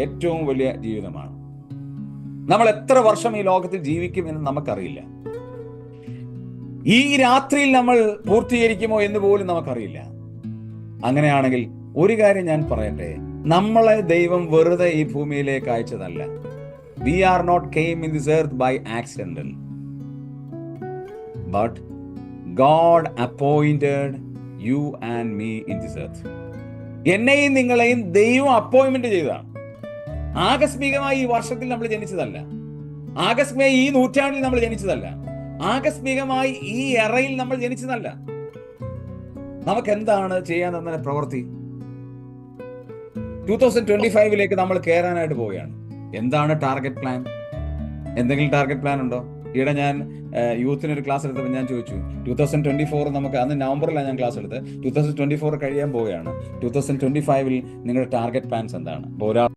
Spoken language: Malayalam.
ഏറ്റവും വലിയ ജീവിതമാണ്. നമ്മൾ എത്ര വർഷം ഈ ലോകത്തിൽ ജീവിക്കും എന്ന് നമുക്കറിയില്ല. ഈ രാത്രിയിൽ നമ്മൾ പൂർത്തീകരിക്കുമോ എന്ന് പോലും നമുക്കറിയില്ല. അങ്ങനെയാണെങ്കിൽ ഒരു കാര്യം ഞാൻ പറയട്ടെ, നമ്മളെ ദൈവം വെറുതെ ഈ ഭൂമിയിലേക്ക് അയച്ചതല്ല. We are not came in this earth by accidental, but God appointed you and me in this earth. എന്നെയും നിങ്ങളെയും ദൈവം അപ്പോയിന്റ്മെന്റ് ചെയ്തതാണ്. ആകസ്മികമായി ഈ വർഷത്തിൽ നമ്മൾ ജനിച്ചതല്ല, ആകസ്മികമായി ഈ നൂറ്റാണ്ടിൽ നമ്മൾ ജനിച്ചതല്ല, ആകസ്മികമായി ഈ എറയിൽ നമ്മൾ ജനിച്ചതല്ല. നമുക്ക് എന്താണ് ചെയ്യാൻ തന്നെ പ്രവൃത്തി? 2025 നമ്മൾ കയറാനായിട്ട് പോവുകയാണ്. എന്താണ് ടാർഗറ്റ് പ്ലാൻ? എന്തെങ്കിലും ടാർഗറ്റ് പ്ലാൻ ഉണ്ടോ? ഈയിടെ ഞാൻ യൂത്തിനൊരു ക്ലാസ് എടുത്തപ്പോൾ ഞാൻ ചോദിച്ചു, 2024 നമുക്ക്, അന്ന് നവംബറിലാണ് ഞാൻ ക്ലാസ് എടുത്തത്, 2024 കഴിയാൻ പോവുകയാണ്, 2025 നിങ്ങളുടെ ടാർഗറ്റ് പ്ലാൻസ് എന്താണ്? അപ്പോൾ ഒരാൾ